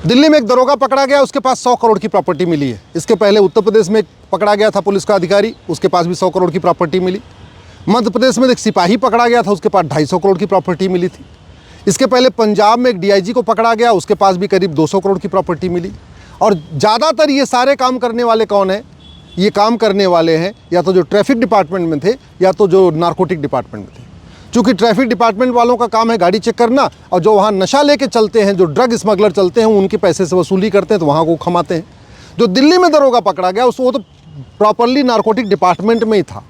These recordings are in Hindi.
दिल्ली में एक दरोगा पकड़ा गया, उसके पास 100 करोड़ की प्रॉपर्टी मिली है। इसके पहले उत्तर प्रदेश में एक पकड़ा गया था पुलिस का अधिकारी, उसके पास भी 100 करोड़ की प्रॉपर्टी मिली। मध्य प्रदेश में एक सिपाही पकड़ा गया था, उसके पास 250 करोड़ की प्रॉपर्टी मिली थी। इसके पहले पंजाब में एक डीआईजी को पकड़ा गया, उसके पास भी करीब 200 करोड़ की प्रॉपर्टी मिली। और ज़्यादातर ये सारे काम करने वाले कौन हैं? ये काम करने वाले हैं या तो जो ट्रैफिक डिपार्टमेंट में थे या तो जो नारकोटिक डिपार्टमेंट में थे। चूँकि ट्रैफिक डिपार्टमेंट वालों का काम है गाड़ी चेक करना, और जो वहाँ नशा लेके चलते हैं, जो ड्रग स्मगलर चलते हैं, उनके पैसे से वसूली करते हैं, तो वहाँ को खमाते हैं। जो दिल्ली में दरोगा पकड़ा गया वो तो प्रॉपरली नारकोटिक डिपार्टमेंट में ही था।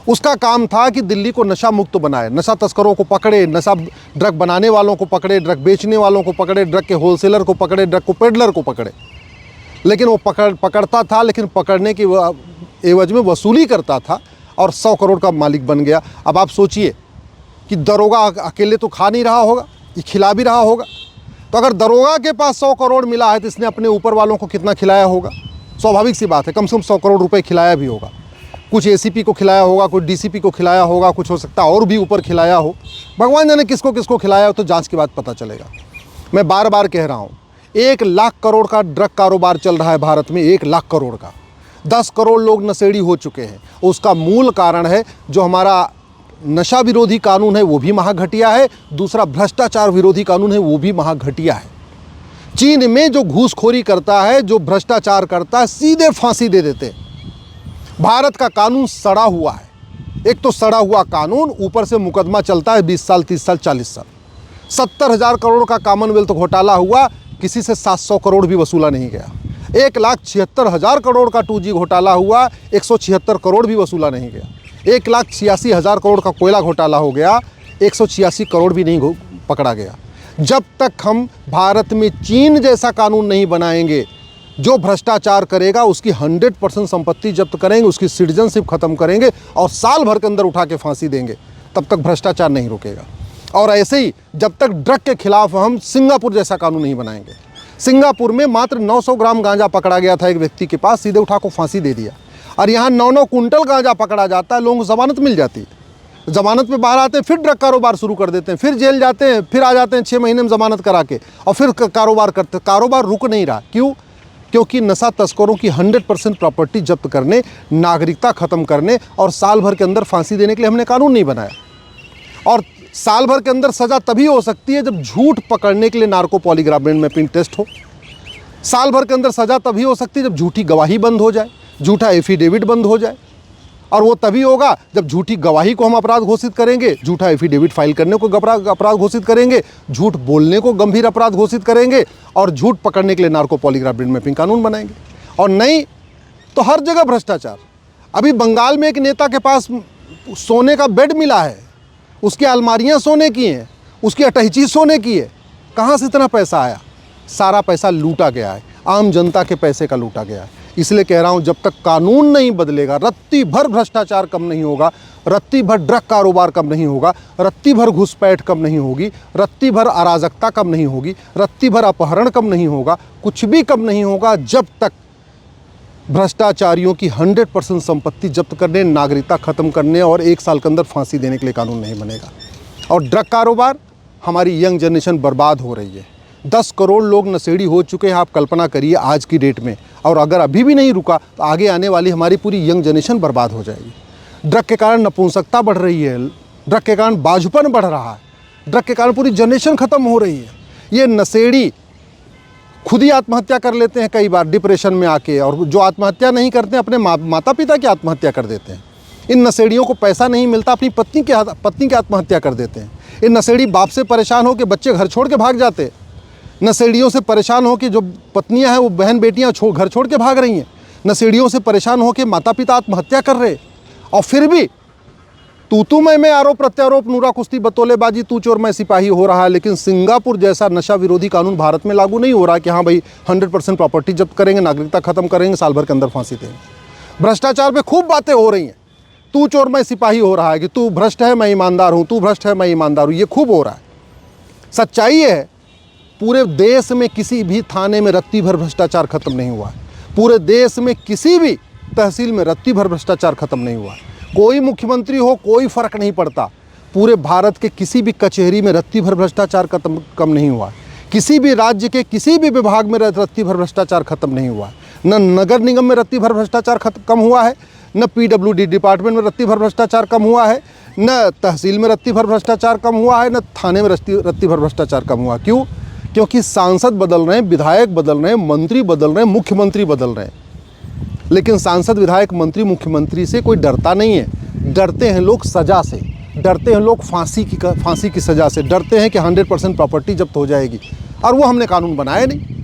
उसका काम था कि दिल्ली को नशा मुक्त बनाए, नशा तस्करों को पकड़े, नशा ड्रग बनाने वालों को पकड़े, ड्रग बेचने वालों को पकड़े, ड्रग के होलसेलर को पकड़े, ड्रग को पेडलर को पकड़े। लेकिन वो पकड़ता था, लेकिन पकड़ने की एवज में वसूली करता था और 100 करोड़ का मालिक बन गया। अब आप सोचिए कि दरोगा अकेले तो खा नहीं रहा होगा, ये खिला भी रहा होगा। तो अगर दरोगा के पास 100 करोड़ मिला है तो इसने अपने ऊपर वालों को कितना खिलाया होगा? स्वाभाविक सी बात है, कम से कम 100 करोड़ रुपए खिलाया भी होगा। कुछ एसीपी को खिलाया होगा, कुछ डीसीपी को खिलाया होगा, कुछ हो सकता है और भी ऊपर खिलाया हो। भगवान जाने किसको किसको खिलाया हो, तो जांच के बाद पता चलेगा। मैं बार बार कह रहा हूँ, 1 लाख करोड़ का ड्रग कारोबार चल रहा है भारत में, 1 लाख करोड़ का। 10 करोड़ लोग नशेड़ी हो चुके हैं। उसका मूल कारण है जो हमारा नशा विरोधी कानून है वो भी महाघटिया है, दूसरा भ्रष्टाचार विरोधी कानून है वो भी महाघटिया है। चीन में जो घूसखोरी करता है, जो भ्रष्टाचार करता है, सीधे फांसी दे देते हैं। भारत का कानून सड़ा हुआ है। एक तो सड़ा हुआ कानून, ऊपर से मुकदमा चलता है 20 साल, 30 साल, 40 साल। 70,000 करोड़ का कॉमनवेल्थ घोटाला हुआ, किसी से 700 करोड़ भी वसूला नहीं गया। 1,76,000 करोड़ का 2G घोटाला हुआ, 176 करोड़ भी वसूला नहीं गया। 1,86,000 करोड़ का कोयला घोटाला हो गया, 186 करोड़ भी नहीं पकड़ा गया। जब तक हम भारत में चीन जैसा कानून नहीं बनाएंगे, जो भ्रष्टाचार करेगा उसकी 100% संपत्ति जब्त करेंगे, उसकी सिटीजनशिप खत्म करेंगे और साल भर के अंदर उठा के फांसी देंगे, तब तक भ्रष्टाचार नहीं रुकेगा। और ऐसे ही जब तक ड्रग के खिलाफ हम सिंगापुर जैसा कानून नहीं बनाएंगे। सिंगापुर में मात्र 900 ग्राम गांजा पकड़ा गया था एक व्यक्ति के पास, सीधे उठा को फांसी दे दिया। और यहाँ 9-9 कुंटल गांजा पकड़ा जाता है, लोगों को जमानत मिल जाती है। जमानत पे बाहर आते हैं, फिर ड्रग कारोबार शुरू कर देते हैं, फिर जेल जाते हैं, फिर आ जाते हैं 6 महीने में जमानत करा के, और फिर कारोबार करते। कारोबार रुक नहीं रहा। क्यों? क्योंकि नशा तस्करों की 100% प्रॉपर्टी जब्त करने, नागरिकता ख़त्म करने और साल भर के अंदर फांसी देने के लिए हमने कानून नहीं बनाया। और साल भर के अंदर सज़ा तभी हो सकती है जब झूठ पकड़ने के लिए narco polygraph brain mapping test हो। साल भर के अंदर सज़ा तभी हो सकती है जब झूठी गवाही बंद हो जाए, झूठा एफिडेविट बंद हो जाए। और वो तभी होगा जब झूठी गवाही को हम अपराध घोषित करेंगे, झूठा एफिडेविट फाइल करने को अपराध घोषित करेंगे, झूठ बोलने को गंभीर अपराध घोषित करेंगे और झूठ पकड़ने के लिए नार्को पॉलीग्राफ ब्रेन मैपिंग कानून बनाएंगे। और नहीं तो हर जगह भ्रष्टाचार। अभी बंगाल में एक नेता के पास सोने का बेड मिला है, उसकी अलमारियाँ सोने की हैं, उसकी अटैची सोने की है। कहाँ से इतना पैसा आया? सारा पैसा लूटा गया है, आम जनता के पैसे का लूटा गया है। इसलिए कह रहा हूं, जब तक कानून नहीं बदलेगा, रत्ती भर भ्रष्टाचार कम नहीं होगा, रत्ती भर ड्रग कारोबार कम नहीं होगा, रत्ती भर घुसपैठ कम नहीं होगी, रत्ती भर अराजकता कम नहीं होगी, रत्ती भर अपहरण कम नहीं होगा, कुछ भी कम नहीं होगा जब तक भ्रष्टाचारियों की 100% संपत्ति जब्त करने, नागरिकता खत्म करने और 1 साल के अंदर फांसी देने के लिए कानून नहीं बनेगा। और ड्रग कारोबार, हमारी यंग जनरेशन बर्बाद हो रही है। 10 करोड़ लोग नशेड़ी हो चुके हैं, आप कल्पना करिए आज की डेट में। और अगर अभी भी नहीं रुका तो आगे आने वाली हमारी पूरी यंग जनरेशन बर्बाद हो जाएगी। ड्रग के कारण नपुंसकता बढ़ रही है, ड्रग के कारण बाजुपन बढ़ रहा है, ड्रग के कारण पूरी जनरेशन ख़त्म हो रही है। ये नशेड़ी खुद ही आत्महत्या कर लेते हैं कई बार डिप्रेशन में आके, और जो आत्महत्या नहीं करते हैं अपने माता पिता की आत्महत्या कर देते हैं। इन नशेड़ियों को पैसा नहीं मिलता, अपनी पत्नी की आत्महत्या कर देते हैं। इन नशेड़ी बाप से परेशान हो के बच्चे घर छोड़ के भाग जाते हैं। नशेड़ियों से परेशान हो के जो पत्नियां हैं वो बहन बेटियां घर छोड़ के भाग रही हैं। नशेड़ियों से परेशान हो के माता पिता आत्महत्या कर रहे। और फिर भी तू मैं आरोप प्रत्यारोप, नूरा कुश्ती, बतौलेबाजी, तू चोर मैं सिपाही हो रहा है। लेकिन सिंगापुर जैसा नशा विरोधी कानून भारत में लागू नहीं हो रहा कि हाँ भाई 100% प्रॉपर्टी जब्त करेंगे, नागरिकता खत्म करेंगे, साल भर के अंदर फांसी देंगे। भ्रष्टाचार पे खूब बातें हो रही हैं, तू चोर मैं सिपाही हो रहा है कि तू भ्रष्ट है मैं ईमानदार हूँ, तू भ्रष्ट है मैं ईमानदार हूँ, ये खूब हो रहा है। सच्चाई ये है, पूरे देश में किसी भी थाने में रत्ती भर भ्रष्टाचार खत्म नहीं हुआ है। पूरे देश में किसी भी तहसील में रत्ती भर भ्रष्टाचार खत्म नहीं हुआ है। कोई मुख्यमंत्री हो, कोई फर्क नहीं पड़ता, पूरे भारत के किसी भी कचहरी में रत्ती भर भ्रष्टाचार कम नहीं हुआ है। किसी भी राज्य के किसी भी विभाग में रत्ती भर भ्रष्टाचार खत्म नहीं हुआ है। न नगर निगम में रत्ती भर भ्रष्टाचार कम हुआ है, न पीडब्ल्यूडी डिपार्टमेंट में रत्ती भर भ्रष्टाचार कम हुआ है, न तहसील में रत्ती भर भ्रष्टाचार कम हुआ है, न थाने में रत्ती भर भ्रष्टाचार कम हुआ। क्यों? क्योंकि सांसद बदल रहे हैं, विधायक बदल रहे हैं, मंत्री बदल रहे हैं, मुख्यमंत्री बदल रहे हैं। लेकिन सांसद, विधायक, मंत्री, मुख्यमंत्री से कोई डरता नहीं है। डरते हैं लोग सज़ा से, डरते हैं लोग फांसी की सज़ा से, डरते हैं कि 100% प्रॉपर्टी जब्त हो जाएगी। और वो हमने कानून बनाया नहीं।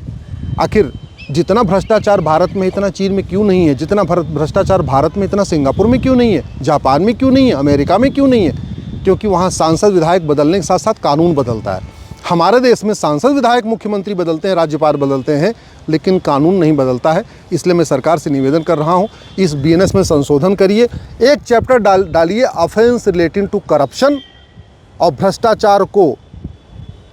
आखिर जितना भ्रष्टाचार भारत में इतना चीन में क्यों नहीं है? जितना भ्रष्टाचार भारत में इतना सिंगापुर में क्यों नहीं है? जापान में क्यों नहीं है? अमेरिका में क्यों नहीं है? क्योंकि वहाँ सांसद, विधायक बदलने के साथ साथ कानून बदलता है। हमारे देश में सांसद, विधायक, मुख्यमंत्री बदलते हैं, राज्यपाल बदलते हैं, लेकिन कानून नहीं बदलता है। इसलिए मैं सरकार से निवेदन कर रहा हूँ, इस बीएनएस में संशोधन करिए, एक चैप्टर डालिए ऑफेंस रिलेटिंग टू करप्शन, और भ्रष्टाचार को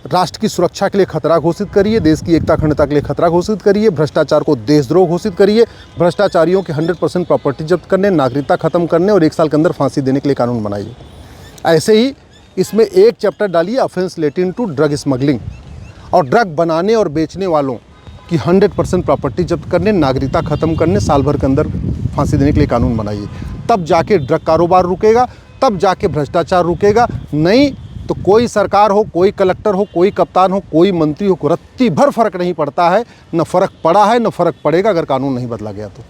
राष्ट्र की सुरक्षा के लिए खतरा घोषित करिए, देश की एकता अखंडता के लिए खतरा घोषित करिए, भ्रष्टाचार को देशद्रोह घोषित करिए, भ्रष्टाचारियों के 100% प्रॉपर्टी जब्त करने, नागरिकता खत्म करने और 1 साल के अंदर फांसी देने के लिए कानून बनाइए। ऐसे ही इसमें एक चैप्टर डालिए offence relating to drug smuggling, और ड्रग बनाने और बेचने वालों की 100% प्रॉपर्टी जब्त करने, नागरिकता खत्म करने, साल भर के अंदर फांसी देने के लिए कानून बनाइए। तब जाके ड्रग कारोबार रुकेगा, तब जाके भ्रष्टाचार रुकेगा। नहीं तो कोई सरकार हो, कोई कलेक्टर हो, कोई कप्तान हो, कोई मंत्री हो, रत्ती भर फर्क नहीं पड़ता है। न फर्क पड़ा है, न फर्क पड़ेगा अगर कानून नहीं बदला गया तो।